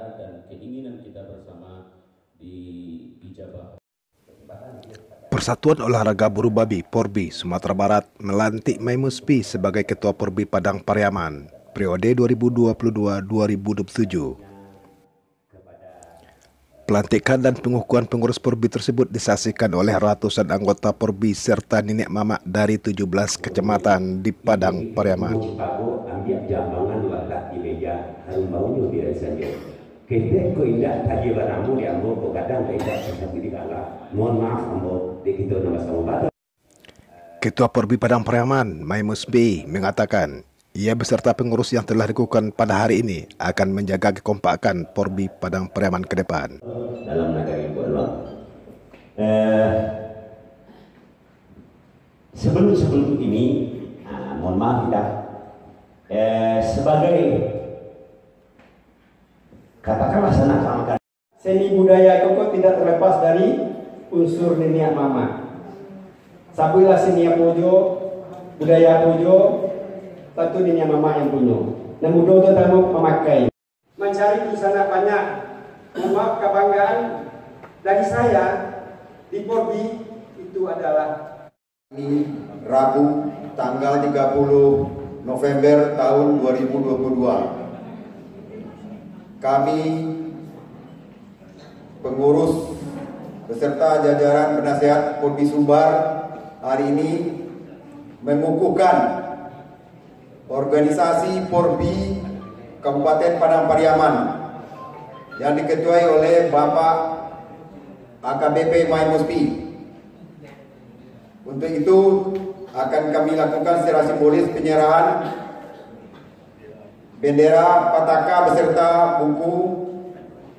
cita-cita dan keinginan kita bersama dijabah. Persatuan Olahraga Buru Babi Porbi Sumatera Barat melantik Maimus P sebagai Ketua Porbi Padang Pariaman periode 2022-2027. Pelantikan dan pengukuhan pengurus Porbi tersebut disaksikan oleh ratusan anggota Porbi serta nenek mama dari 17 kecamatan di Padang Pariaman. Ketua Porbi Padang Pariaman, Maimus B, mengatakan ia beserta pengurus yang telah dikukuhkan pada hari ini akan menjaga kekompakan Porbi Padang Pariaman ke depan. Dalam negara Bualuang. Sebelum ini, mohon maaf kita sebagai katakanlah senang seni budaya Koko tidak terlepas dari unsur nenek mama. Sabulah seni Pojo, budaya Pojo, tentu nenek mama yang punya. Namun dodo tamu memakai. Mencari busana banyak, membawa kebanggaan dari saya di Porbi itu adalah ini Rabu tanggal 30 November tahun 2022. Kami pengurus beserta jajaran penasihat Porbi Sumbar hari ini mengukuhkan organisasi Porbi Kabupaten Padang Pariaman yang diketuai oleh Bapak AKBP Maimus P. Untuk itu akan kami lakukan secara simbolis penyerahan bendera Pataka beserta buku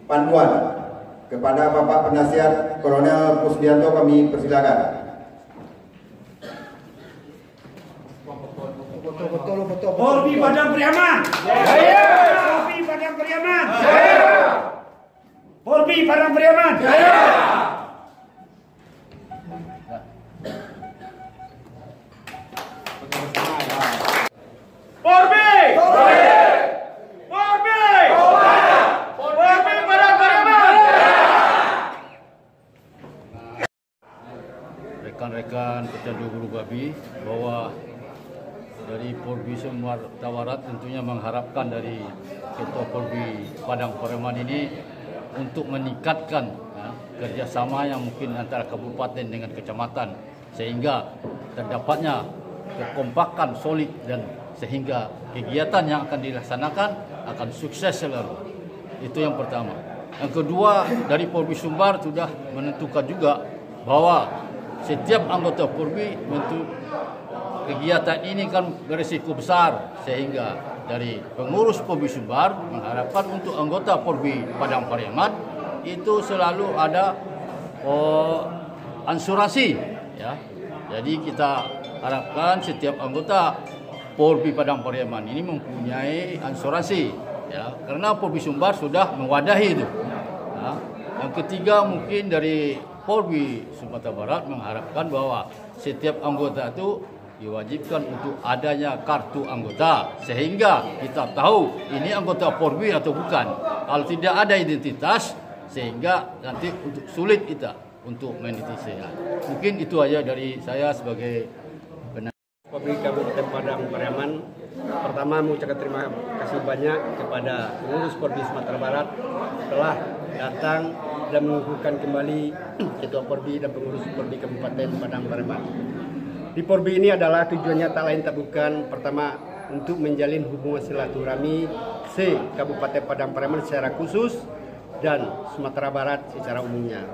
panduan kepada Bapak Penasihat Kolonel Kusdianto. Kami persilakan. Porbi Padang Pariaman. Jaya. Porbi Padang Pariaman. Jaya. Porbi Padang Pariaman. Jaya. Porbi. Porbi. Porbi. Porbi Padang Pariaman. Rekan-rekan pecandu buru babi bahwa dari Porbi Sumatera Barat tentunya mengharapkan dari Ketua Porbi Padang Pariaman ini untuk meningkatkan kerjasama yang mungkin antara kabupaten dengan kecamatan sehingga terdapatnya kekompakan solid dan sehingga kegiatan yang akan dilaksanakan akan sukses selalu. Itu yang pertama. Yang kedua, dari Porbi Sumbar sudah menentukan juga bahwa setiap anggota Porbi kegiatan ini kan berisiko besar sehingga dari pengurus Porbi Sumbar mengharapkan untuk anggota Porbi Padang Pariaman itu selalu ada asuransi ya. Jadi kita harapkan setiap anggota Porbi Padang Pariaman ini mempunyai asuransi ya, karena Porbi Sumbar sudah mewadahi itu. Ya. Yang ketiga mungkin dari Porbi Sumatera Barat mengharapkan bahwa setiap anggota itu diwajibkan untuk adanya kartu anggota sehingga kita tahu ini anggota Porbi atau bukan. Kalau tidak ada identitas sehingga nanti untuk sulit kita untuk menidentifikasi. Mungkin itu aja dari saya sebagai Porbi Kabupaten Padang Pariaman. Pertama mengucapkan terima kasih banyak kepada pengurus Porbi Sumatera Barat telah datang dan mengukuhkan kembali Ketua Porbi dan pengurus Porbi Kabupaten Padang Pariaman. Di Porbi ini adalah tujuannya tak lain tak bukan pertama untuk menjalin hubungan silaturahmi se-Kabupaten Padang Pariaman secara khusus dan Sumatera Barat secara umumnya.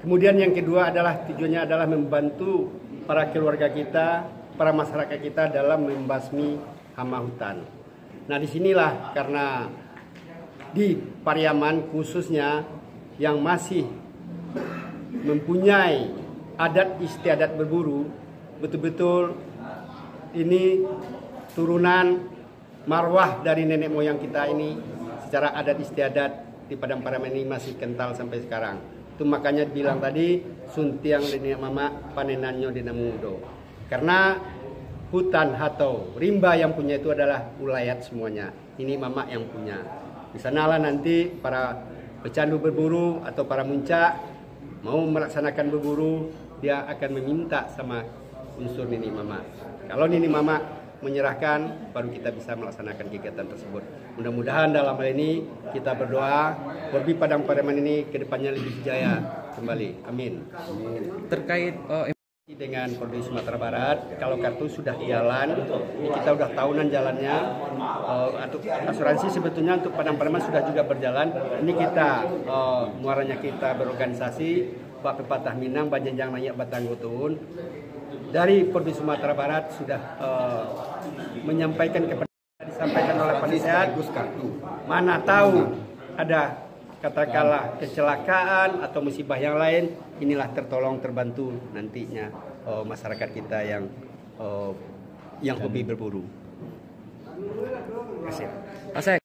Kemudian yang kedua adalah tujuannya adalah membantu para keluarga kita, para masyarakat kita dalam membasmi hama hutan. Nah disinilah karena di Pariaman khususnya yang masih mempunyai adat istiadat berburu, betul-betul ini turunan marwah dari nenek moyang kita ini secara adat istiadat di Padang Pariaman ini masih kental sampai sekarang. Itu makanya bilang tadi suntiang nenek mama panenannya dina mudo. Karena hutan atau rimba yang punya itu adalah ulayat semuanya. Ini mama yang punya. Di sanalah nanti para pecandu berburu atau para muncak mau melaksanakan berburu, dia akan meminta sama unsur Nini Mama. Kalau Nini Mama menyerahkan, baru kita bisa melaksanakan kegiatan tersebut. Mudah-mudahan dalam hal ini kita berdoa Porbi Padang Pariaman ini kedepannya lebih jaya kembali. Amin. Terkait Dengan Porbi Sumatera Barat, kalau kartu sudah jalan, ini kita udah tahunan jalannya. Untuk asuransi sebetulnya untuk Padang Pariaman sudah juga berjalan. Ini kita muaranya kita berorganisasi Pak Pepatah Minang Banjenjang Nayak Batang Gutun dari Porbi Sumatera Barat sudah menyampaikan kepada disampaikan oleh penasehat, mana tahu ada katakanlah kecelakaan atau musibah yang lain, inilah tertolong terbantu nantinya masyarakat kita yang hobi berburu. Asek.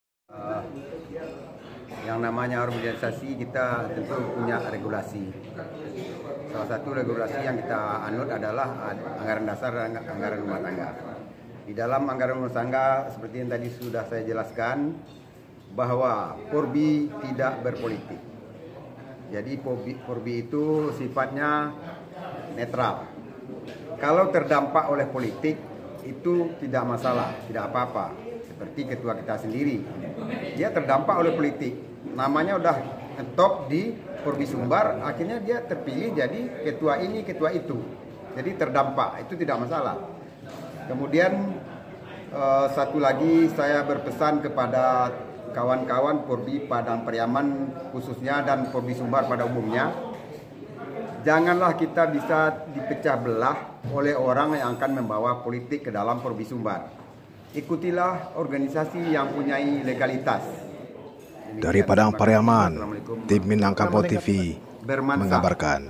Yang namanya organisasi kita tentu punya regulasi. Salah satu regulasi yang kita anut adalah anggaran dasar dan anggaran rumah tangga. Di dalam anggaran rumah tangga seperti yang tadi sudah saya jelaskan, bahwa Porbi tidak berpolitik. Jadi Porbi itu sifatnya netral. Kalau terdampak oleh politik itu tidak masalah, tidak apa-apa. Seperti ketua kita sendiri, dia terdampak oleh politik. Namanya udah top di Porbi Sumbar, akhirnya dia terpilih jadi ketua ini, ketua itu. Jadi terdampak, itu tidak masalah. Kemudian satu lagi saya berpesan kepada kawan-kawan Porbi Padang Pariaman khususnya dan Porbi Sumbar pada umumnya, janganlah kita bisa dipecah belah oleh orang yang akan membawa politik ke dalam Porbi Sumbar. Ikutilah organisasi yang punya legalitas. Dari Padang Pariaman, tim Minangkabau TV mengabarkan.